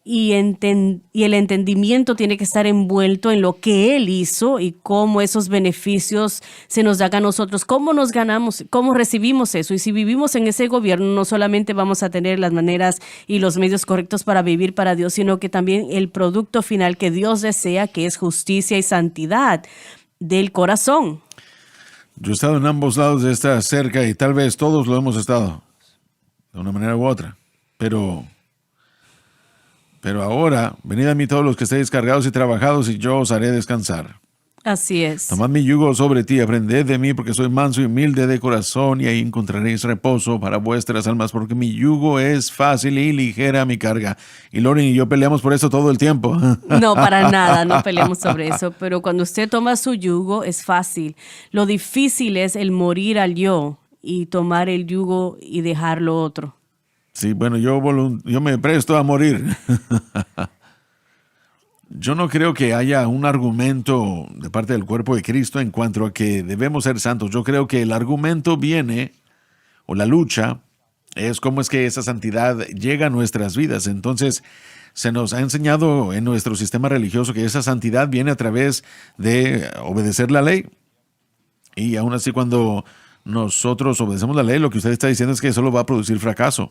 Y el entendimiento tiene que estar envuelto en lo que Él hizo y cómo esos beneficios se nos dan a nosotros, cómo nos ganamos, cómo recibimos eso. Y si vivimos en ese gobierno, no solamente vamos a tener las maneras y los medios correctos para vivir para Dios, sino que también el producto final que Dios desea, que es justicia y santidad del corazón. Yo he estado en ambos lados de esta cerca y tal vez todos lo hemos estado, de una manera u otra. Pero ahora, venid a mí todos los que estéis cargados y trabajados, y yo os haré descansar. Así es. Tomad mi yugo sobre ti, aprended de mí, porque soy manso y humilde de corazón, y ahí encontraréis reposo para vuestras almas, porque mi yugo es fácil y ligera mi carga. Y Lauren y yo peleamos por eso todo el tiempo. No, para nada, no peleamos sobre eso. Pero cuando usted toma su yugo, es fácil. Lo difícil es el morir al yo y tomar el yugo y dejar lo otro. Sí, bueno, yo me presto a morir. Yo no creo que haya un argumento de parte del cuerpo de Cristo en cuanto a que debemos ser santos. Yo creo que el argumento viene, o la lucha, es cómo es que esa santidad llega a nuestras vidas. Entonces, se nos ha enseñado en nuestro sistema religioso que esa santidad viene a través de obedecer la ley. Y aún así, cuando nosotros obedecemos la ley, lo que usted está diciendo es que solo va a producir fracaso.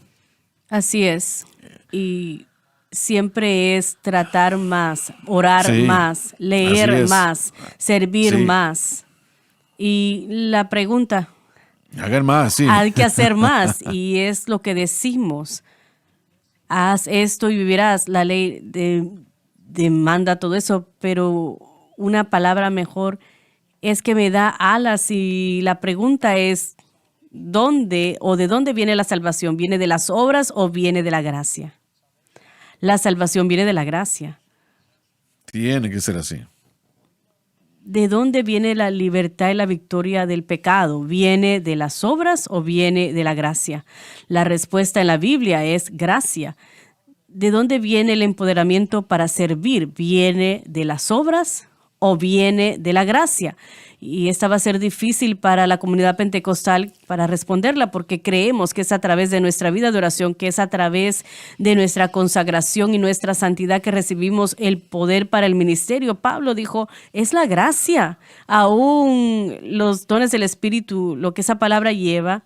Así es. Y siempre es tratar más, orar Sí, más, leer así es. más, servir Sí. más. Y la pregunta, Hagan más, sí. hay que hacer más. Y es lo que decimos. Haz esto y vivirás. La ley demanda todo eso, pero una palabra mejor es que me da alas. Y la pregunta es, ¿dónde o de dónde viene la salvación? ¿Viene de las obras o viene de la gracia? La salvación viene de la gracia. Tiene que ser así. ¿De dónde viene la libertad y la victoria del pecado? ¿Viene de las obras o viene de la gracia? La respuesta en la Biblia es gracia. ¿De dónde viene el empoderamiento para servir? ¿Viene de las obras o viene de la gracia? Y esta va a ser difícil para la comunidad pentecostal para responderla, porque creemos que es a través de nuestra vida de oración, que es a través de nuestra consagración y nuestra santidad que recibimos el poder para el ministerio. Pablo dijo, es la gracia. Aún los dones del Espíritu, lo que esa palabra lleva,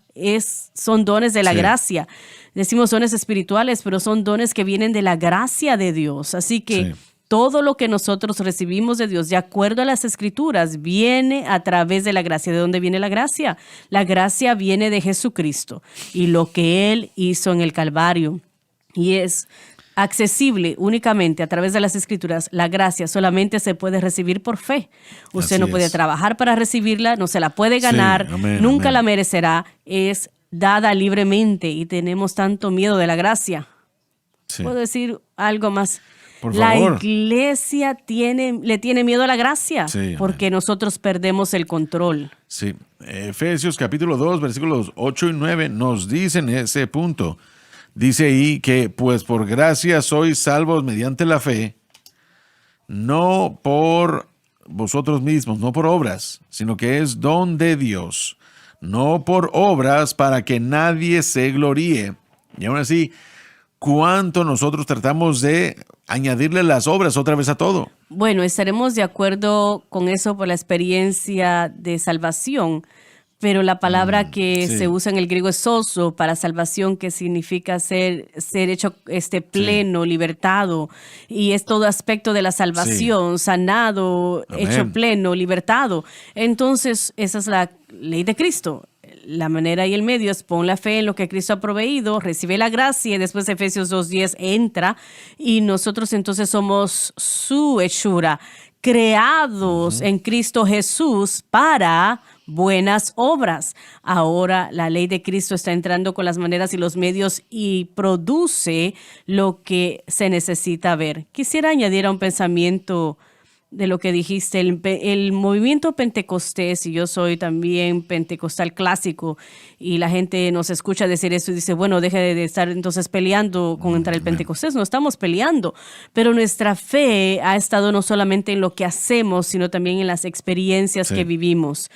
son dones de la Sí. gracia. Decimos dones espirituales, pero son dones que vienen de la gracia de Dios. Así que Sí. todo lo que nosotros recibimos de Dios, de acuerdo a las Escrituras, viene a través de la gracia. ¿De dónde viene la gracia? La gracia viene de Jesucristo y lo que Él hizo en el Calvario. Y es accesible únicamente a través de las Escrituras. La gracia solamente se puede recibir por fe. Usted Así no puede es. trabajar para recibirla, no se la puede ganar, amén, nunca amén. la merecerá. Es dada libremente y tenemos tanto miedo de la gracia. Sí. ¿Puedo decir algo más? Por La favor. iglesia le tiene miedo a la gracia Sí, amén. porque nosotros perdemos el control. Sí. Efesios capítulo 2, versículos 8 y 9 nos dicen ese punto. Dice ahí que pues por gracia sois salvos mediante la fe, no por vosotros mismos, no por obras, sino que es don de Dios, no por obras para que nadie se gloríe. Y aún así, ¿cuánto nosotros tratamos de añadirle las obras otra vez a todo? Bueno, estaremos de acuerdo con eso por la experiencia de salvación, pero la palabra que sí. se usa en el griego es sozo para salvación, que significa ser hecho pleno, libertado, y es todo aspecto de la salvación, sanado, Amén. hecho pleno, libertado. Entonces, esa es la ley de Cristo. La manera y el medio es pon la fe en lo que Cristo ha proveído, recibe la gracia y después Efesios 2:10 entra y nosotros entonces somos su hechura, creados en Cristo Jesús para buenas obras. Ahora la ley de Cristo está entrando con las maneras y los medios y produce lo que se necesita ver. Quisiera añadir a un pensamiento de lo que dijiste. El movimiento pentecostés, y yo soy también pentecostal clásico, y la gente nos escucha decir eso y dice, bueno, deje de estar entonces peleando contra el pentecostés. No estamos peleando, pero nuestra fe ha estado no solamente en lo que hacemos, sino también en las experiencias Sí. que vivimos.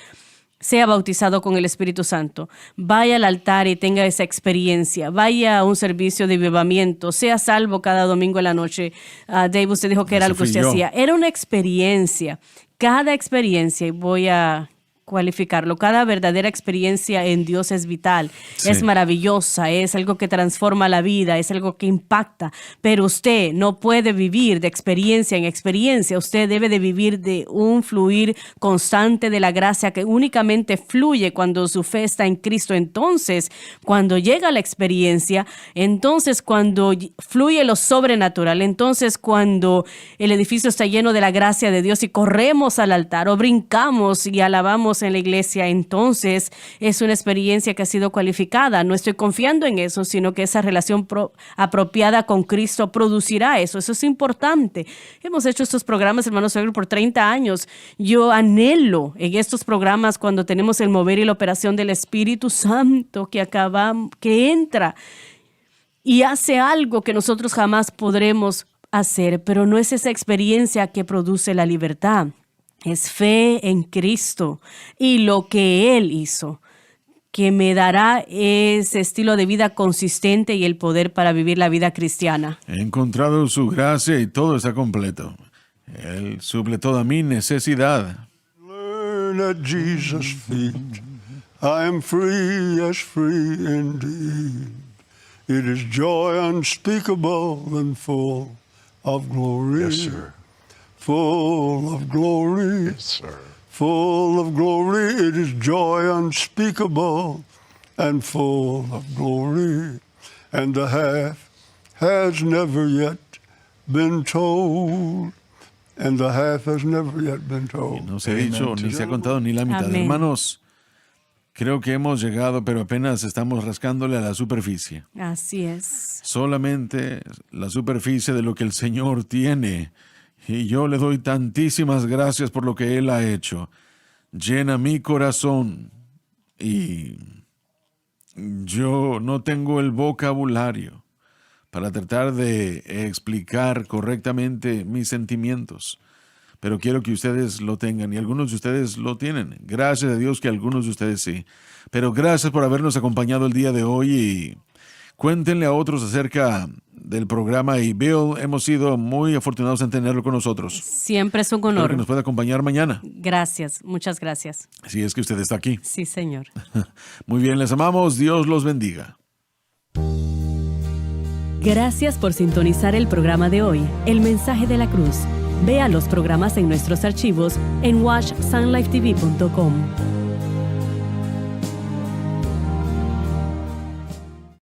Sea bautizado con el Espíritu Santo, vaya al altar y tenga esa experiencia, vaya a un servicio de avivamiento, sea salvo cada domingo en la noche. Dave, usted dijo que era Ese lo que fui usted yo. hacía. Era una experiencia. Cada experiencia, y voy a cualificarlo, cada verdadera experiencia en Dios es vital, Sí. es maravillosa, es algo que transforma la vida, es algo que impacta, pero usted no puede vivir de experiencia en experiencia, usted debe de vivir de un fluir constante de la gracia que únicamente fluye cuando su fe está en Cristo. Entonces, cuando llega la experiencia, entonces cuando fluye lo sobrenatural, entonces cuando el edificio está lleno de la gracia de Dios y corremos al altar o brincamos y alabamos en la iglesia, entonces es una experiencia que ha sido cualificada. No estoy confiando en eso, sino que esa relación apropiada con Cristo producirá eso. Eso es importante. Hemos hecho estos programas, hermano Suegro, por 30 años. Yo anhelo en estos programas cuando tenemos el mover y la operación del Espíritu Santo que entra y hace algo que nosotros jamás podremos hacer, pero no es esa experiencia que produce la libertad. Es fe en Cristo y lo que Él hizo, que me dará ese estilo de vida consistente y el poder para vivir la vida cristiana. He encontrado su gracia y todo está completo. Él suple toda mi necesidad. Learn at Jesus' feet. I am free as free indeed. It is joy unspeakable and full of glory. Yes, sir. Full of glory. Yes, sir. Full of glory. It is joy unspeakable and full of glory. And the half has never yet been told. And the half has never yet been told. No se ha dicho ni se ha contado ni la mitad. Amén. Hermanos, creo que hemos llegado, pero apenas estamos rascándole a la superficie. Así es. Solamente la superficie de lo que el Señor tiene. Y yo le doy tantísimas gracias por lo que Él ha hecho. Llena mi corazón. Y yo no tengo el vocabulario para tratar de explicar correctamente mis sentimientos. Pero quiero que ustedes lo tengan, y algunos de ustedes lo tienen. Gracias a Dios que algunos de ustedes sí. Pero gracias por habernos acompañado el día de hoy, y cuéntenle a otros acerca del programa. Y Bill, hemos sido muy afortunados en tenerlo con nosotros. Siempre es un Espero honor. que nos pueda acompañar mañana, Gracias, muchas gracias. si es que usted está aquí. Sí, Señor. Muy bien, les amamos. Dios los bendiga. Gracias por sintonizar el programa de hoy, El Mensaje de la Cruz. Vea los programas en nuestros archivos en watchsunlifetv.com.